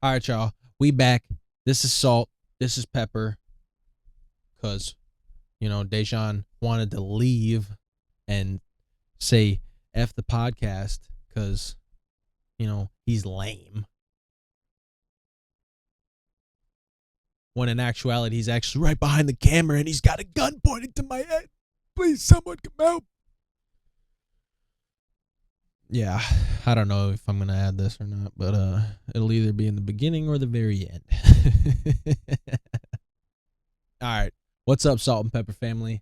All right, y'all. We back. This is Salt. This is Pepper. Because, Dejan wanted to leave and say F the podcast because, he's lame. When in actuality, he's actually right behind the camera and he's got a gun pointed to my head. Please, someone come help. Yeah, I don't know if I'm going to add this or not, but it'll either be in the beginning or the very end. All right. What's up, Salt and Pepper family?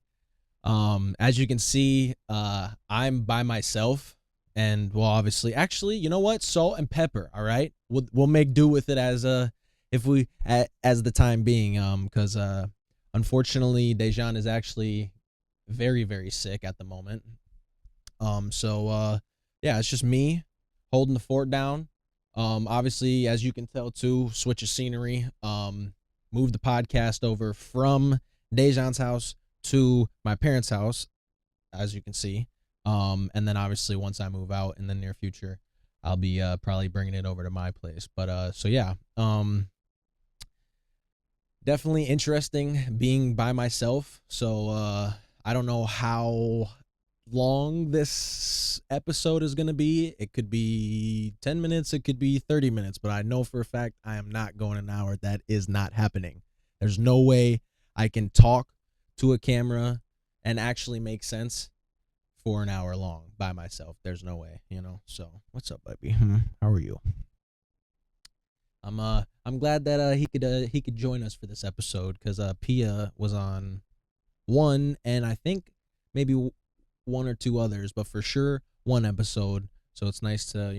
As you can see, I'm by myself, and well, obviously, actually, you know what? Salt and Pepper. All right, we'll make do with it as as the time being. Because unfortunately, Dejan is actually very very sick at the moment. So yeah, it's just me holding the fort down. Obviously, as you can tell too, switch of scenery. Move the podcast over from Dejan's house to my parents' house, as you can see. And then obviously once I move out in the near future, I'll be probably bringing it over to my place. But so yeah, definitely interesting being by myself. So I don't know how long this episode is going to be. It could be 10 minutes, it could be 30 minutes, but I know for a fact I am not going an hour. That is not happening. There's no way I can talk to a camera and actually make sense for an hour long by myself. There's no way, So, what's up, baby? How are you? I'm glad that he could join us for this episode because Pia was on one, and I think maybe one or two others, but for sure one episode. So it's nice to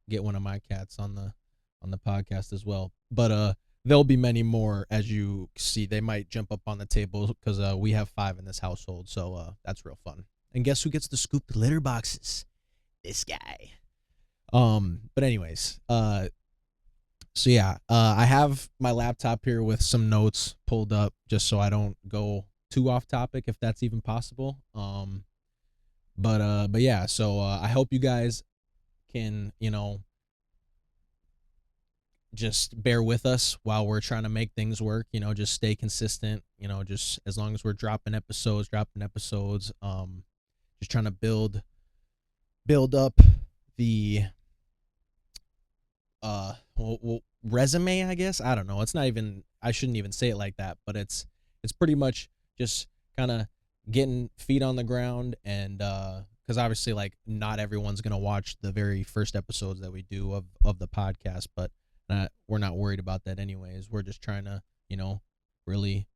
get one of my cats on the podcast as well. But there'll be many more, as you see. They might jump up on the table because we have 5 in this household, so that's real fun. And guess who gets to scoop the litter boxes? This guy. But anyways, so yeah, I have my laptop here with some notes pulled up just so I don't go too off topic, if that's even possible. But yeah, so I hope you guys can just bear with us while we're trying to make things work. Just stay consistent. Just as long as we're dropping episodes. Just trying to build up the resume, I guess. I don't know. It's not even, I shouldn't even say it like that, but it's pretty much just kind of getting feet on the ground. And because obviously, like, not everyone's gonna watch the very first episodes that we do of the podcast, but we're not worried about that anyways. We're just trying to really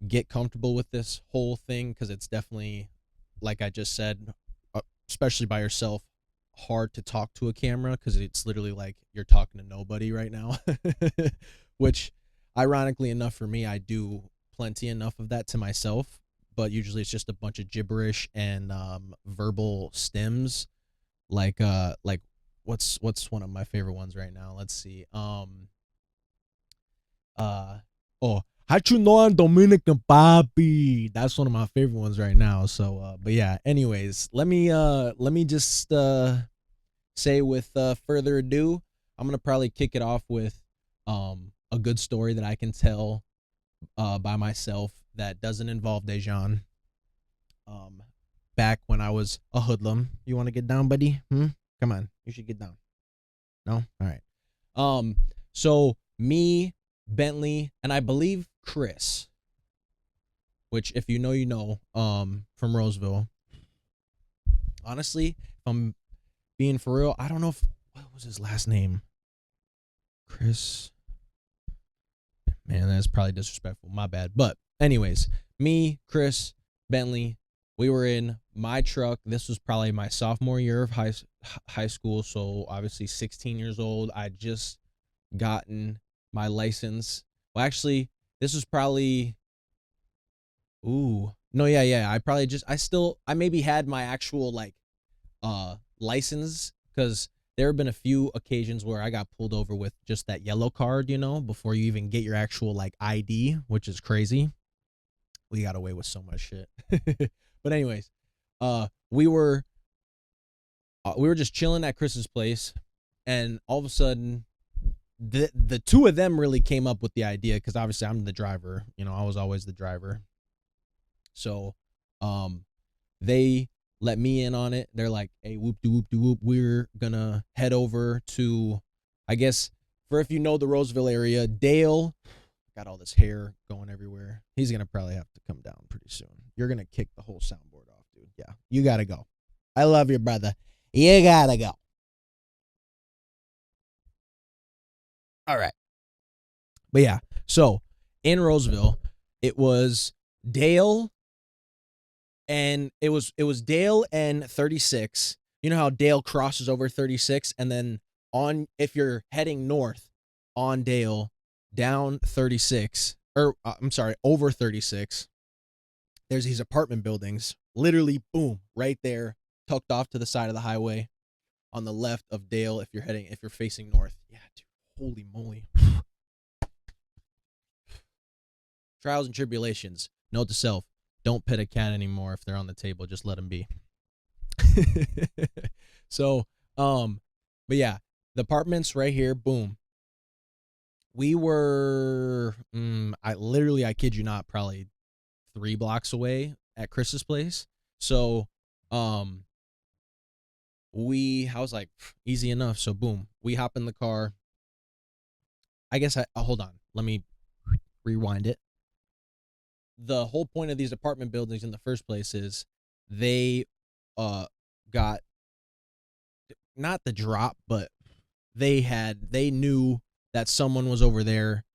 get comfortable with this whole thing, because it's definitely, like I just said, especially by yourself, hard to talk to a camera, because it's literally like you're talking to nobody right now. Which, ironically enough, for me, I do plenty enough of that to myself, but usually it's just a bunch of gibberish and verbal stems, like what's one of my favorite ones right now? Let's see. Oh, how'd you know I'm Dominican Papi? That's one of my favorite ones right now. So but yeah, anyways, let me just say, with further ado, I'm gonna probably kick it off with a good story that I can tell by myself that doesn't involve Dejan. Back when I was a hoodlum. You want to get down, buddy? Come on, you should get down. No? All right. So me, Bentley, and I believe Chris, which, if you know, from Roseville. Honestly, if I'm being for real, I don't know what was his last name? Chris. Man, that's probably disrespectful. My bad. But anyways, me, Chris, Bentley, we were in my truck. This was probably my sophomore year of high school, so obviously 16 years old. I just gotten my license. Well, actually, this was probably, ooh, no, yeah. I maybe had my actual, like, license, because there have been a few occasions where I got pulled over with just that yellow card, before you even get your actual, like, ID, which is crazy. We got away with so much shit. But anyways, we were just chilling at Chris's place, and all of a sudden the two of them really came up with the idea because obviously I'm the driver. You know, I was always the driver. So, they let me in on it. They're like, "Hey, whoop de whoop de whoop, we're gonna head over to, I guess, for if you know the Roseville area, Dale." Got all this hair going everywhere. He's gonna probably have to come down pretty soon. You're gonna kick the whole soundboard off, dude. Yeah, you gotta go. I love you, brother. You gotta go. All right. But yeah, so in Roseville, it was Dale and it was Dale and 36. You know how Dale crosses over 36 and then on if you're heading north on Dale down 36 or I'm sorry, over 36, there's these apartment buildings, literally boom, right there, tucked off to the side of the highway on the left of Dale if you're facing north. Yeah, dude, holy moly. Trials and tribulations. Note to self, don't pet a cat anymore if they're on the table, just let them be. So, but yeah, the apartments right here, boom. We were, I kid you not, probably 3 blocks away at Chris's place. So, I was like, easy enough. So, boom, we hop in the car. I guess hold on. Let me rewind it. The whole point of these apartment buildings in the first place is they got not the drop, but they knew that someone was over there,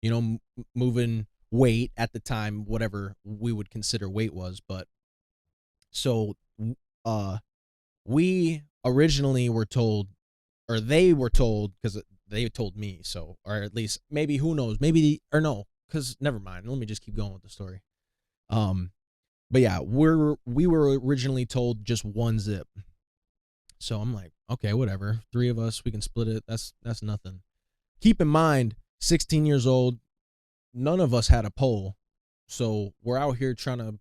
you know, moving weight at the time, whatever we would consider weight was. But so we originally were told, or they were told, because they told me, so, or at least maybe, who knows, maybe, or no, because never mind, let me just keep going with the story. But yeah, we were originally told just 1 zip. So I'm like, okay, whatever, 3 of us, we can split it. That's nothing. Keep in mind, 16 years old, none of us had a pole. So we're out here trying to,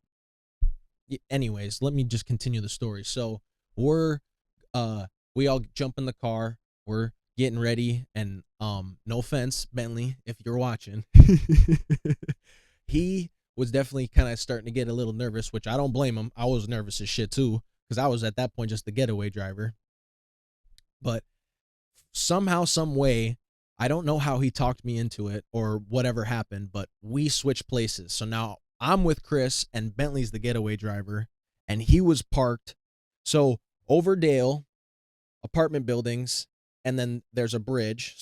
anyways, let me just continue the story. So we all jump in the car, we're getting ready, and no offense, Bentley, if you're watching, he was definitely kind of starting to get a little nervous, which I don't blame him. I was nervous as shit too, because I was at that point just the getaway driver. But somehow, some way, I don't know how he talked me into it or whatever happened, but we switched places. So now I'm with Chris and Bentley's the getaway driver, and he was parked. So over Dale, apartment buildings, and then there's a bridge.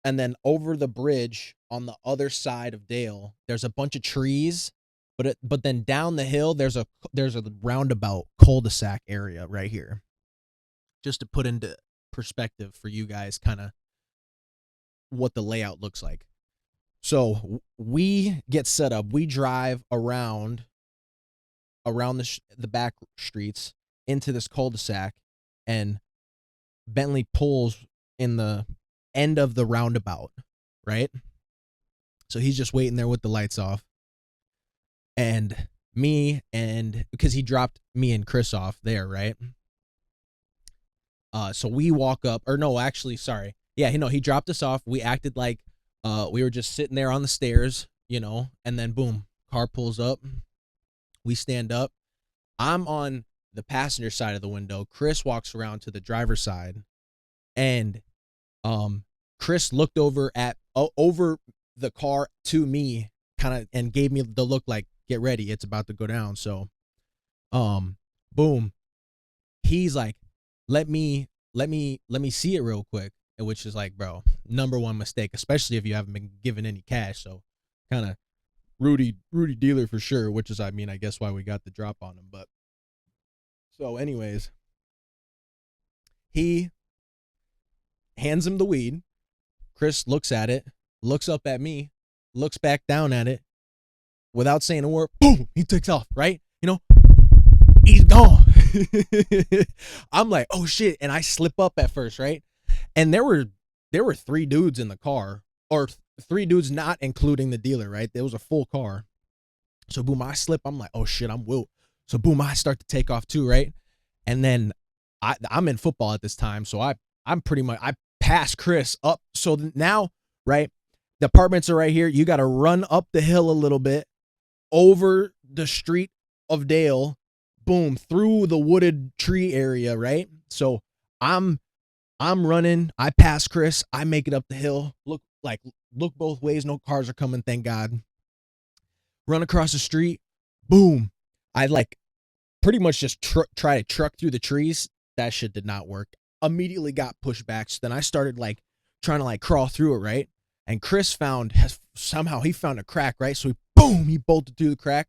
And then over the bridge on the other side of Dale, there's a bunch of trees, but then down the hill there's a roundabout cul-de-sac area right here. Just to put into perspective for you guys, kind of what the layout looks like. So we get set up. We drive around the back streets into this cul-de-sac, and Bentley pulls in the end of the roundabout, right? So he's just waiting there with the lights off. And because he dropped me and Chris off there, right? So we walk up, or no, actually, sorry. Yeah, he dropped us off. We acted like we were just sitting there on the stairs, and then boom, car pulls up. We stand up. I'm on the passenger side of the window. Chris walks around to the driver's side, and Chris looked over the car to me, kind of, and gave me the look like, get ready, it's about to go down. So boom, he's like, let me see it real quick, which is like, bro, number 1 mistake, especially if you haven't been given any cash. So kind of Rudy dealer for sure, which is, I guess why we got the drop on him. But so anyways, he hands him the weed. Chris looks at it, looks up at me, looks back down at it, without saying a word, boom, he takes off, right? He's gone. I'm like, oh shit, and I slip up at first, right? And there were 3 dudes in the car, or 3 dudes not including the dealer, right? There was a full car. So boom, I slip. I'm like, oh shit, I'm wilt. So boom, I start to take off too, right? And then I'm in football at this time, so I'm pretty much, I pass Chris up. So now, right, the apartments are right here. You got to run up the hill a little bit, over the street of Dale, boom, through the wooded tree area, right? So I'm running. I pass Chris. I make it up the hill. Look both ways. No cars are coming, thank God. Run across the street. Boom. I like pretty much just try to truck through the trees. That shit did not work. Immediately got pushed back. So then I started like trying to like crawl through it, right? And Chris somehow he found a crack, right? So he bolted through the crack.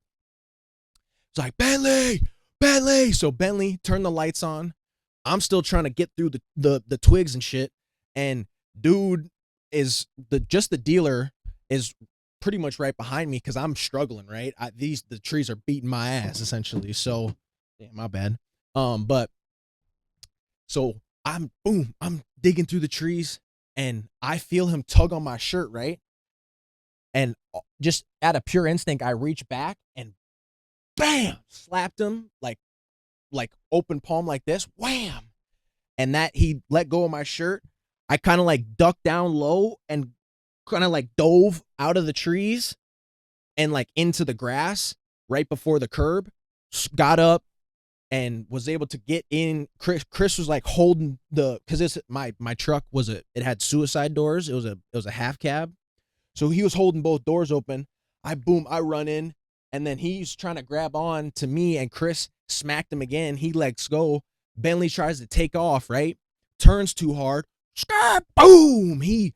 It's like, Bentley. So Bentley turned the lights on. I'm still trying to get through the twigs and shit. And dude is the dealer is pretty much right behind me because I'm struggling, right? The trees are beating my ass essentially. So, damn, my bad. But so I'm digging through the trees and I feel him tug on my shirt, right? And just out of pure instinct, I reach back and bam, slapped him like open palm like this, wham. And that he let go of my shirt. I kind of like ducked down low and kind of like dove out of the trees and like into the grass right before the curb, got up and was able to get in. Chris was like holding because my truck it had suicide doors. It was a half cab. So he was holding both doors open. I run in, and then he's trying to grab on to me, and Chris smacked him again. He lets go. Bentley tries to take off, right? Turns too hard. Boom! He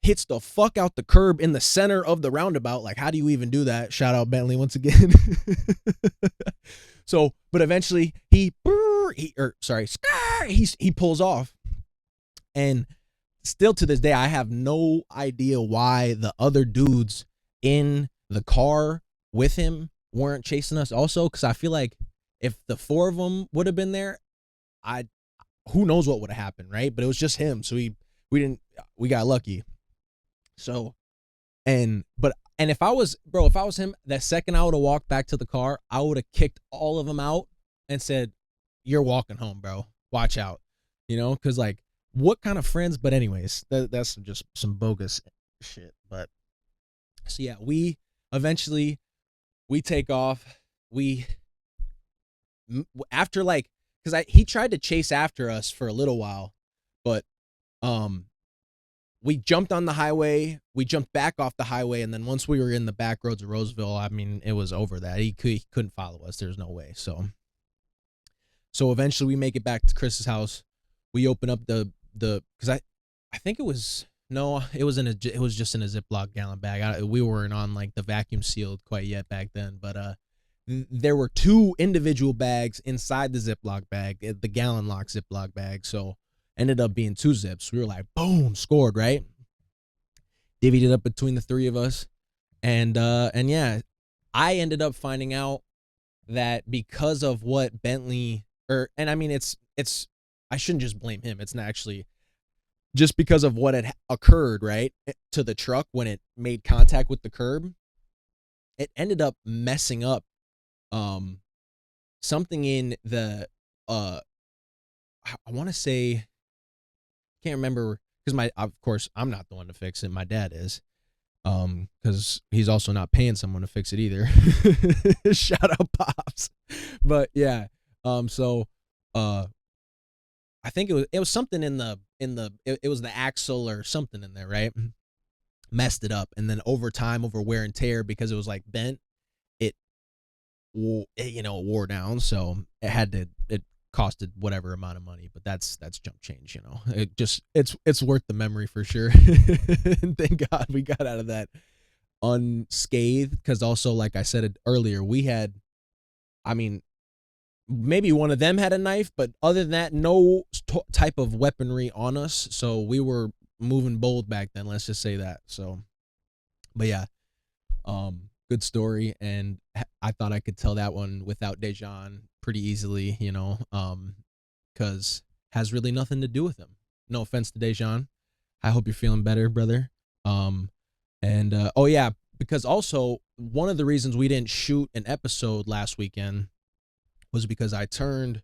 hits the fuck out the curb in the center of the roundabout. Like, how do you even do that? Shout out Bentley once again. So, but eventually he pulls off. And still to this day, I have no idea why the other dudes in the car with him weren't chasing us also, because I feel like if the four of them would have been there, who knows what would have happened, right? But it was just him, so we got lucky. So, but if I was him, that second I would have walked back to the car, I would have kicked all of them out and said, "You're walking home, bro. Watch out," because like, what kind of friends? But anyways, that's just some bogus shit. But so yeah, we eventually take off. After like, because he tried to chase after us for a little while, but we jumped on the highway, we jumped back off the highway, and then once we were in the back roads of Roseville, I mean, it was over that. He couldn't follow us. There's no way. So eventually we make it back to Chris's house. We open up the because I think it was just in a Ziploc gallon bag. We weren't on like the vacuum sealed quite yet back then, but there were two individual bags inside the Ziploc bag, the gallon lock Ziploc bag. So ended up being 2 zips. We were like, boom, scored, right? Divvied it up between the 3 of us. And yeah, I ended up finding out that because of what Bentley, and I mean, it's I shouldn't just blame him. It's not actually just because of what had occurred, right, to the truck when it made contact with the curb. It ended up messing up something in the I want to say, can't remember, because of course I'm not the one to fix it, my dad is, because he's also not paying someone to fix it either. Shout out Pops. But yeah, so I think it was something it was the axle or something in there, right? Messed it up, and then over time, over wear and tear, because it was like bent, it wore down, so it costed whatever amount of money, but that's jump change. It's worth the memory for sure. And thank God we got out of that unscathed, because also, like I said earlier, we had, I mean, maybe one of them had a knife, but other than that, no type of weaponry on us, so we were moving bold back then, let's just say that. So, but yeah, good story, and I thought I could tell that one without Dejan pretty easily, because has really nothing to do with him. No offense to Dejan. I hope you're feeling better, brother. Oh yeah, because also one of the reasons we didn't shoot an episode last weekend was because I turned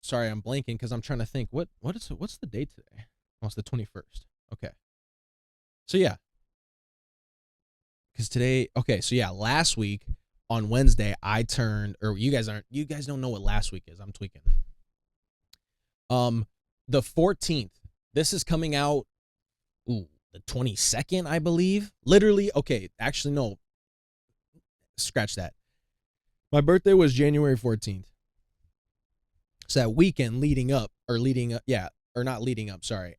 sorry, I'm blanking because I'm trying to think. What's the date today? Oh, it's the 21st. Okay. So yeah. Because today, okay, so yeah, last week on Wednesday, I turned, or you guys don't know what last week is. I'm tweaking. The 14th. This is coming out, the 22nd, I believe. Literally, okay, actually, no. Scratch that. My birthday was January 14th. So that weekend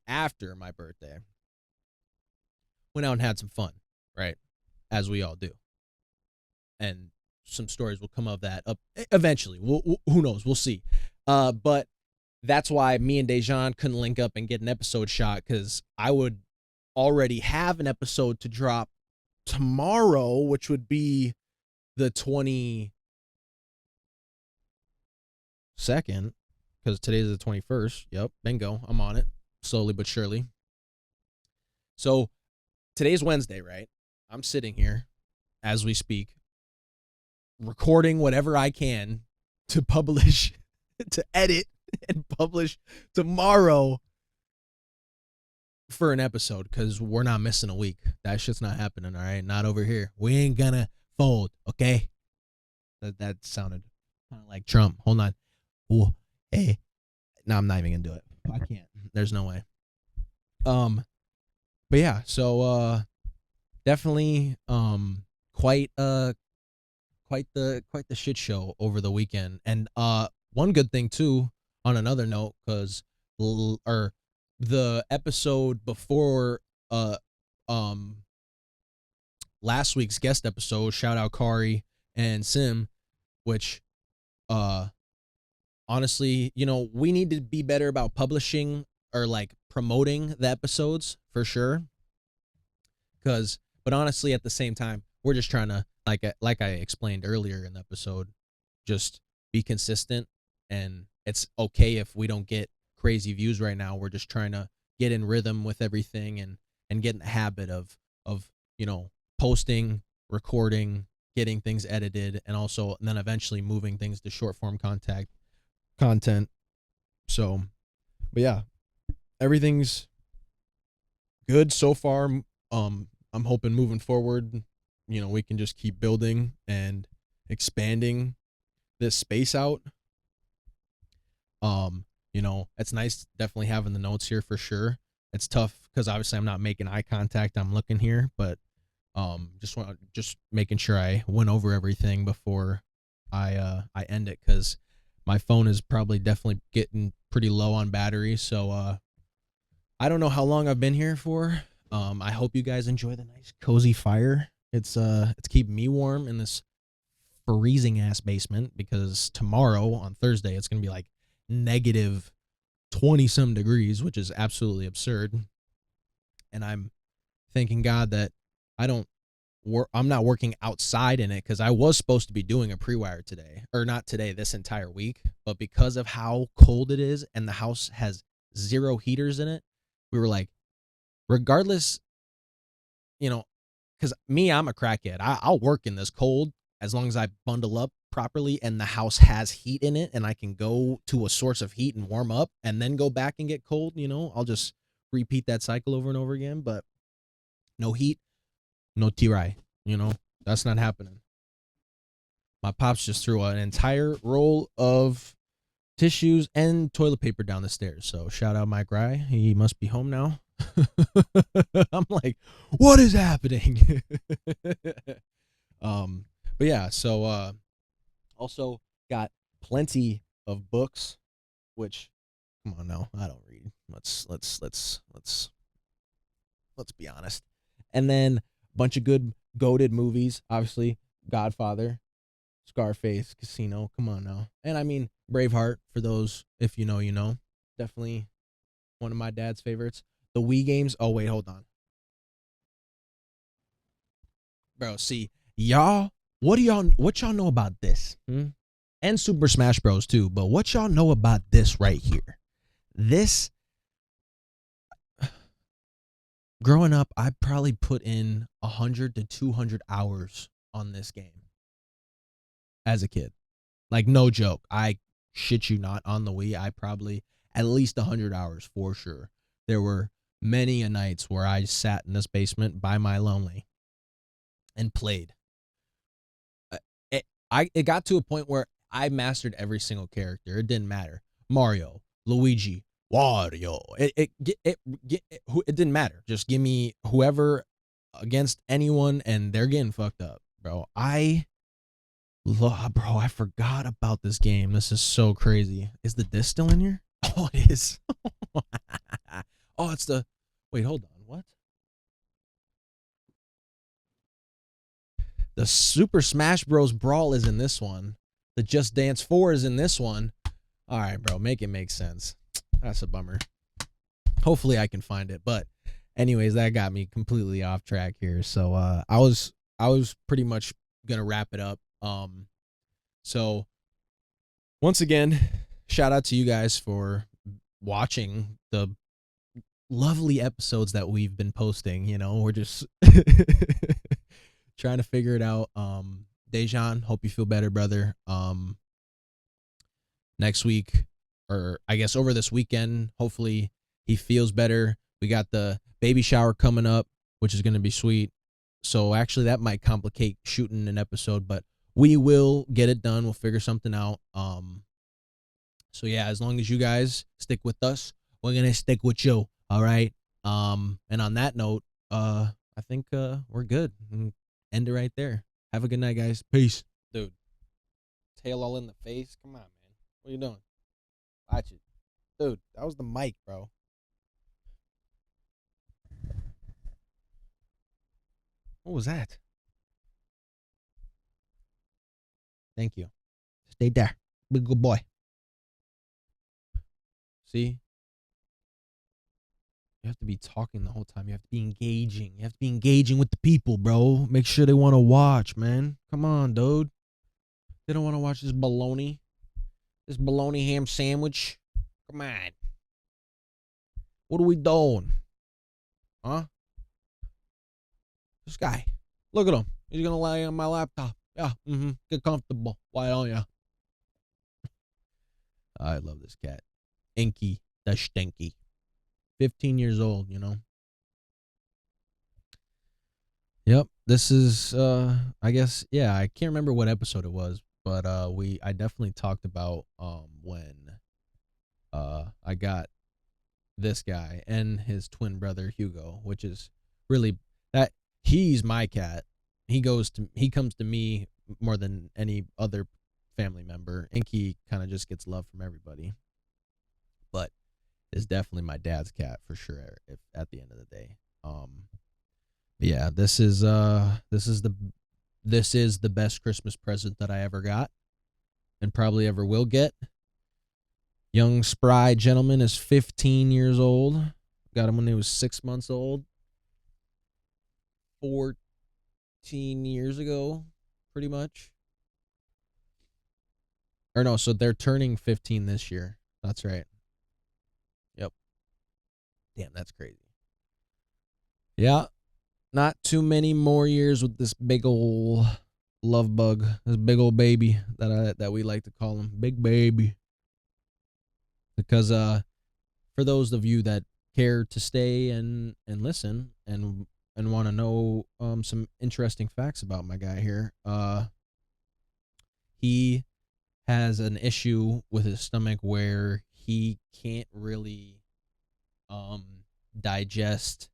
after my birthday, went out and had some fun, right? As we all do. And some stories will come of that up eventually. Who knows? We'll see. But that's why me and Dejan couldn't link up and get an episode shot, because I would already have an episode to drop tomorrow, which would be the 22nd, because today's the 21st. Yep, bingo. I'm on it, slowly but surely. So today's Wednesday, right? I'm sitting here as we speak, recording whatever I can to publish, to edit and publish tomorrow for an episode, because we're not missing a week. That shit's not happening, all right? Not over here. We ain't gonna fold, okay? That sounded kind of like Trump. Hold on. Ooh, hey. No, I'm not even gonna do it. I can't. There's no way. But yeah, so definitely quite the shit show over the weekend. And one good thing too, on another note, because the episode before last week's guest episode, shout out Kari and Sim, which honestly, we need to be better about publishing or like promoting the episodes for sure. But honestly, at the same time, we're just trying to, like I explained earlier in the episode, just be consistent. And it's okay if we don't get crazy views right now. We're just trying to get in rhythm with everything and get in the habit of posting, recording, getting things edited, and then eventually moving things to short form content. So, but yeah, everything's good so far. I'm hoping moving forward, we can just keep building and expanding this space out. It's nice definitely having the notes here for sure. It's tough because obviously I'm not making eye contact. I'm looking here, but just making sure I went over everything before I end it, because my phone is probably definitely getting pretty low on battery. So I don't know how long I've been here for. I hope you guys enjoy the nice cozy fire. It's keeping me warm in this freezing ass basement, because tomorrow on Thursday it's gonna be like negative 20 some degrees, which is absolutely absurd. And I'm thanking God that I'm not working outside in it, because I was supposed to be doing a pre-wire today, or not today, this entire week. But because of how cold it is and the house has 0 heaters in it, we were like, regardless, because I'm a crackhead. I'll work in this cold as long as I bundle up properly and the house has heat in it and I can go to a source of heat and warm up and then go back and get cold. I'll just repeat that cycle over and over again. But no heat, no tirai. That's not happening. My pops just threw an entire roll of tissues and toilet paper down the stairs. So shout out Mike Rye. He must be home now. I'm like, what is happening? But yeah, so also got plenty of books, which, come on now, I don't read. Let's be honest. And then a bunch of good goated movies, obviously Godfather, Scarface, Casino, come on now. And I mean Braveheart, for those, if you know, definitely one of my dad's favorites. The Wii games, oh wait, hold on. Bro, see, what y'all know about this? And Super Smash Bros too, but what y'all know about this right here? This, growing up, I probably put in 100 to 200 hours on this game as a kid. Like, no joke. I shit you not, on the Wii, I probably at least 100 hours for sure. There were many a nights where I sat in this basement by my lonely and played. It got to a point where I mastered every single character. It didn't matter. Mario, Luigi, Wario. It didn't matter. Just give me whoever against anyone, and they're getting fucked up, bro. I forgot about this game. This is so crazy. Is the disc still in here? Oh, it is. Oh, it's the. Wait, hold on. What? The Super Smash Bros. Brawl is in this one. The Just Dance 4 is in this one. All right, bro, make it make sense. That's a bummer. Hopefully I can find it. But anyways, that got me completely off track here. So I was pretty much gonna wrap it up. So once again, shout out to you guys for watching the lovely episodes that we've been posting. You know, we're just trying to figure it out. Dejan, hope you feel better, brother. Next week, or I guess over this weekend, hopefully he feels better. We got the baby shower coming up, which is going to be sweet. So actually that might complicate shooting an episode, but we will get it done. We'll figure something out. So yeah, as long as you guys stick with us, we're going to stick with you. All right. And on that note, I think we're good. End it right there. Have a good night, guys. Peace. Dude, tail all in the face. Come on, man. What are you doing? Watch it. Dude, that was the mic, bro. What was that? Thank you. Stay there. Be a good boy. See? You have to be talking the whole time. You have to be engaging. You have to be engaging with the people, bro. Make sure they want to watch, man. Come on, dude. They don't want to watch this bologna. This bologna ham sandwich. Come on. What are we doing? Huh? This guy. Look at him. He's going to lay on my laptop. Yeah. Get comfortable. Why don't you? I love this cat. Inky the Stinky. 15 years old, you know. Yep, this is I guess, yeah, I can't remember what episode it was, but I definitely talked about when I got this guy and his twin brother Hugo, which is really that he's my cat. He comes to me more than any other family member. Inky kind of just gets love from everybody. But is definitely my dad's cat for sure. If at the end of the day, yeah, this is the best Christmas present that I ever got, and probably ever will get. Young spry gentleman is 15 years old. Got him when he was 6 months old. 14 years ago, pretty much. Or no, so they're turning 15 this year. That's right. Yep. Damn, that's crazy. Yeah. Not too many more years with this big old love bug, this big old baby that we like to call him, big baby. Because for those of you that care to stay and listen and want to know some interesting facts about my guy here, he has an issue with his stomach where he can't really digest.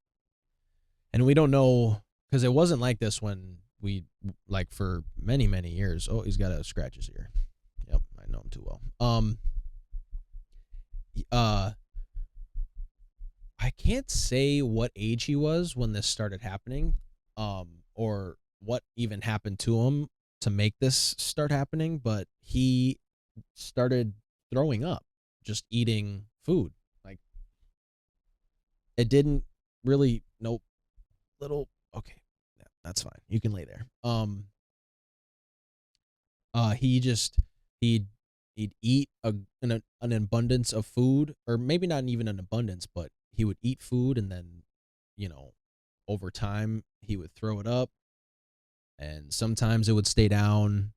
And we don't know, because it wasn't like this when we, like, for many, many years. Oh, he's got to scratch his ear. Yep, I know him too well. I can't say what age he was when this started happening, or what even happened to him to make this start happening, but he started throwing up just eating food. Like, it didn't really, nope. Little, okay, yeah, that's fine. You can lay there. He'd eat an abundance of food, or maybe not even an abundance, but he would eat food, and then, you know, over time he would throw it up, and sometimes it would stay down,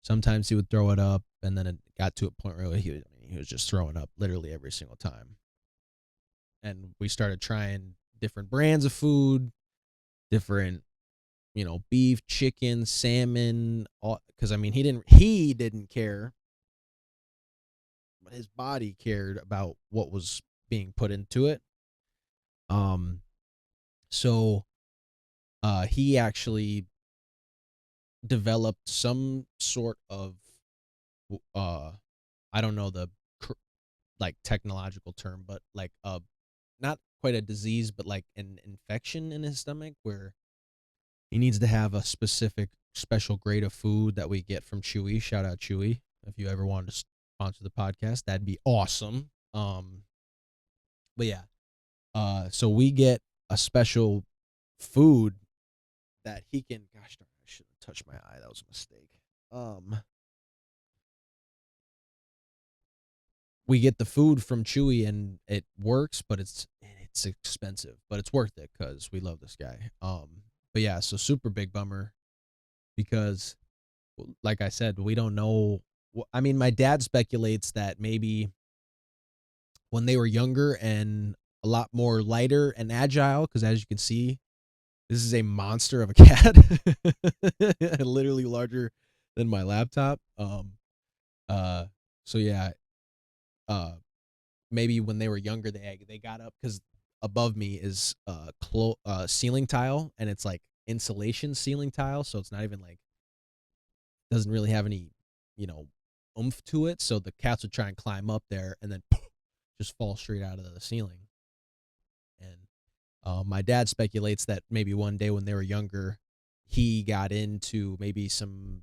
sometimes he would throw it up, and then it got to a point where he was just throwing up literally every single time. And we started trying different brands of food, different, beef, chicken, salmon, because I mean he didn't care, but his body cared about what was being put into it. So he actually developed some sort of I don't know the like technological term, but like not quite a disease, but like an infection in his stomach where he needs to have a specific special grade of food that we get from Chewy. Shout out Chewy. If you ever wanted to sponsor the podcast, that'd be awesome. But yeah, so we get a special food that he can. Gosh darn, I should have touched my eye. That was a mistake. We get the food from Chewy and it works, but it's expensive, but it's worth it because we love this guy. But yeah, so super big bummer because, like I said, we don't know. I mean, my dad speculates that maybe when they were younger and a lot more lighter and agile, because as you can see, this is a monster of a cat, literally larger than my laptop. So yeah, maybe when they were younger, they got up because above me is ceiling tile, and it's like insulation ceiling tile, so it's not even like doesn't really have any oomph to it. So the cats would try and climb up there and then just fall straight out of the ceiling. And my dad speculates that maybe one day when they were younger, he got into maybe some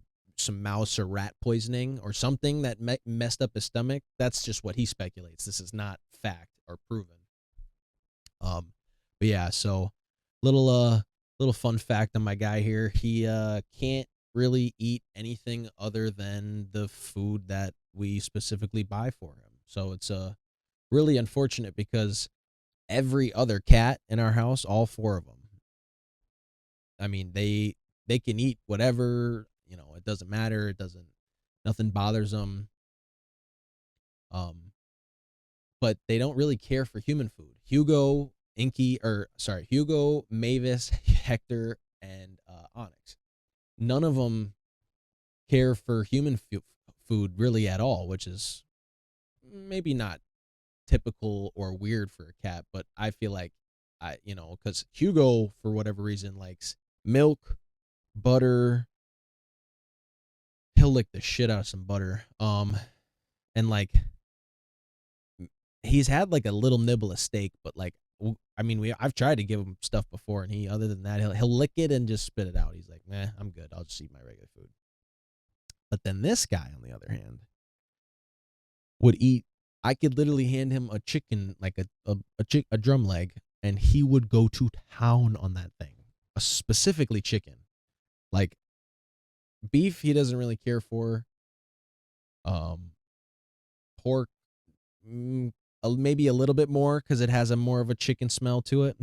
mouse or rat poisoning or something that messed up his stomach. That's just what he speculates. This is not fact or proven. But yeah, so little fun fact on my guy here. He can't really eat anything other than the food that we specifically buy for him. So it's really unfortunate because every other cat in our house, all four of them, I mean, they can eat whatever, it doesn't matter. Nothing bothers them. But they don't really care for human food. Hugo, Mavis, Hector, and Onyx. None of them care for human food really at all, which is maybe not typical or weird for a cat, but I feel like because Hugo, for whatever reason, likes milk, butter. He'll lick the shit out of some butter. And like he's had like a little nibble of steak, but like I mean, I've tried to give him stuff before, and other than that, he'll lick it and just spit it out. He's like, "Nah, I'm good. I'll just eat my regular food." But then this guy, on the other hand, would eat. I could literally hand him a chicken, like a drum leg, and he would go to town on that thing. Specifically chicken, like beef. He doesn't really care for. Pork, maybe a little bit more because it has a more of a chicken smell to it.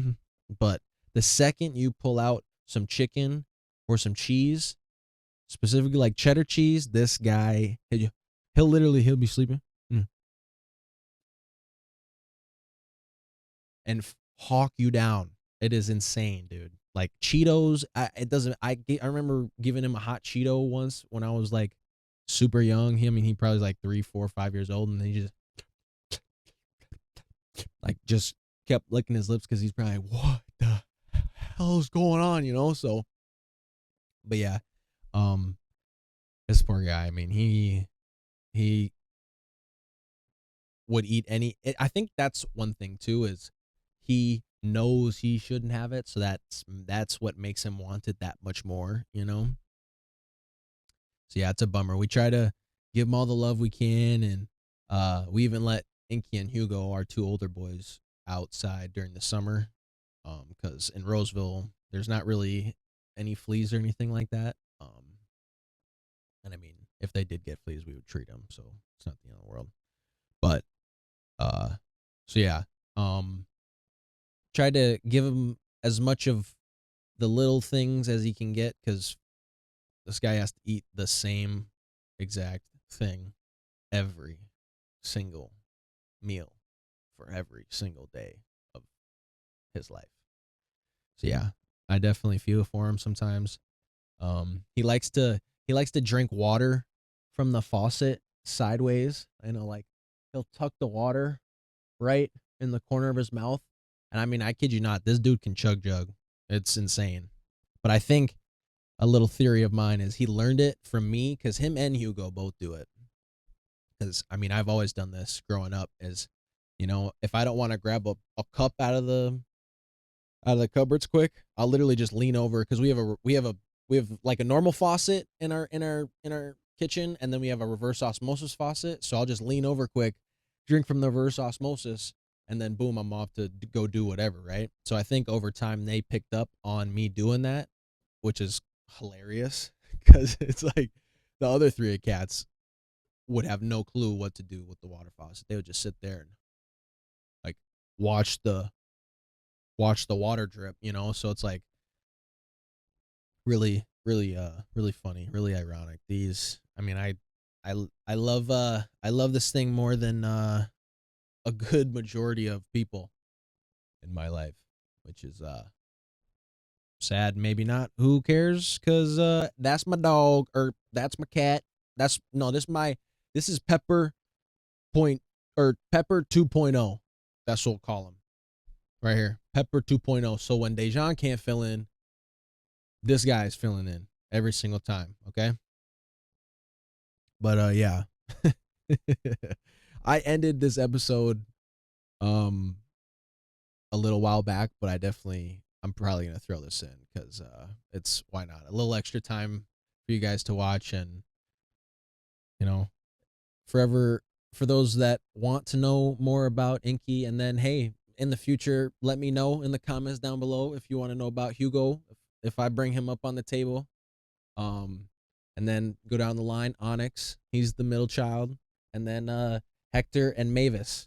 But the second you pull out some chicken or some cheese, specifically like cheddar cheese, this guy, he'll be sleeping and hawk you down. It is insane, dude. Like Cheetos, I remember giving him a hot Cheeto once when I was like super young. He probably was like 3, 4, 5 years old, and he just kept licking his lips because he's probably like, what the hell is going on, So, but yeah, this poor guy. I mean, he would eat any. I think that's one thing too is he knows he shouldn't have it, so that's what makes him want it that much more. So yeah, it's a bummer. We try to give him all the love we can, and we even let Inky and Hugo, our two older boys, outside during the summer, because in Roseville there's not really any fleas or anything like that. And I mean, if they did get fleas, we would treat them, so it's not the end of the world. But so yeah, try to give him as much of the little things as he can get because this guy has to eat the same exact thing every single meal for every single day of his life. So yeah, I definitely feel for him sometimes. He likes to drink water from the faucet sideways. Like he'll tuck the water right in the corner of his mouth. And I mean, I kid you not, this dude can chug jug. It's insane. But I think a little theory of mine is he learned it from me because him and Hugo both do it. Because I mean, I've always done this growing up. Is if I don't want to grab a cup out of the cupboards quick, I'll literally just lean over because we have like a normal faucet in our kitchen, and then we have a reverse osmosis faucet. So I'll just lean over quick, drink from the reverse osmosis, and then boom, I'm off to go do whatever, right? So I think over time they picked up on me doing that, which is hilarious because it's like the other three cats would have no clue what to do with the water faucet. They would just sit there and like watch the water drip, So it's like really funny, really ironic. I love this thing more than a good majority of people in my life, which is sad, maybe not. Who cares? Cause that's my dog, or that's my cat. This is Pepper Pepper 2.0. That's what we'll call him right here, Pepper 2.0. So when Dejan can't fill in, this guy is filling in every single time. Okay. But yeah, I ended this episode a little while back, but I'm probably gonna throw this in because it's, why not, a little extra time for you guys to watch, and forever for those that want to know more about Inky. And then hey, in the future, let me know in the comments down below if you want to know about Hugo, if I bring him up on the table. And then go down the line, Onyx, he's the middle child, and then Hector and Mavis,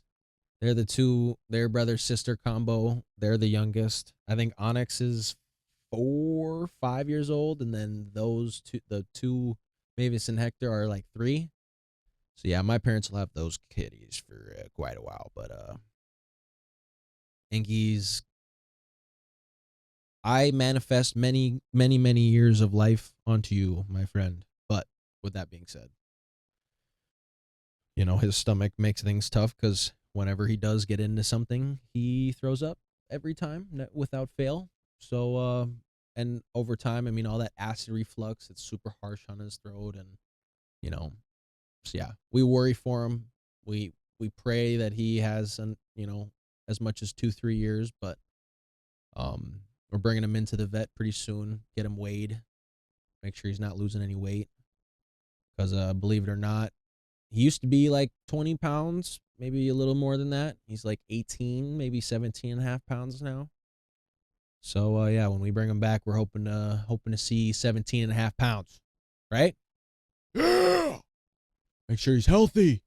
they're brother sister combo. They're the youngest. I think Onyx is 4, 5 years old, and then the two Mavis and Hector are like 3. So yeah, my parents will have those kitties for quite a while. But Inky's, I manifest many years of life onto you, my friend. But with that being said, his stomach makes things tough because whenever he does get into something, he throws up every time without fail. So and over time, I mean, all that acid reflux, it's super harsh on his throat, and so yeah, we worry for him. We pray that he has as much as 2-3 years, but we're bringing him into the vet pretty soon. Get him weighed, make sure he's not losing any weight, because believe it or not, he used to be like 20 pounds, maybe a little more than that. He's like 18, maybe 17 and a half pounds now. So yeah, when we bring him back, we're hoping to see 17 and a half pounds, right? Yeah. Make sure he's healthy.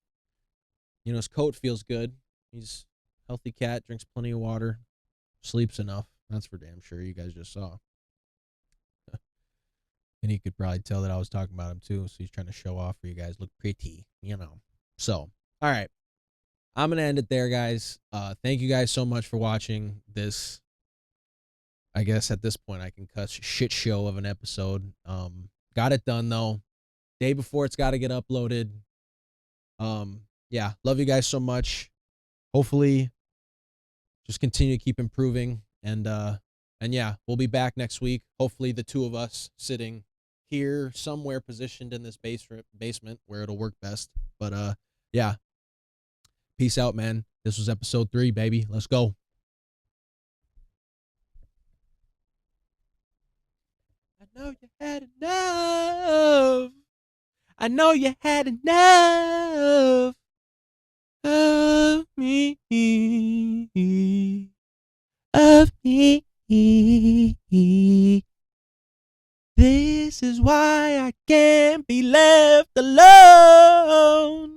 His coat feels good. He's a healthy cat, drinks plenty of water, sleeps enough. That's for damn sure. You guys just saw. And he could probably tell that I was talking about him too. So he's trying to show off for you guys. Look pretty, So, all right. I'm going to end it there, guys. Thank you guys so much for watching this. I guess at this point I can cuss, shit show of an episode. Got it done though. Day before it's got to get uploaded. Yeah, love you guys so much. Hopefully just continue to keep improving, and yeah, we'll be back next week. Hopefully the two of us sitting here somewhere positioned in this basement where it'll work best. But yeah. Peace out, man. This was episode 3, baby. Let's go. I know you had enough. I know you had enough of me. Of me. This is why I can't be left alone.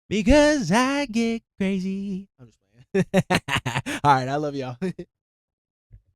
Because I get crazy. I'm just playing. All right, I love y'all.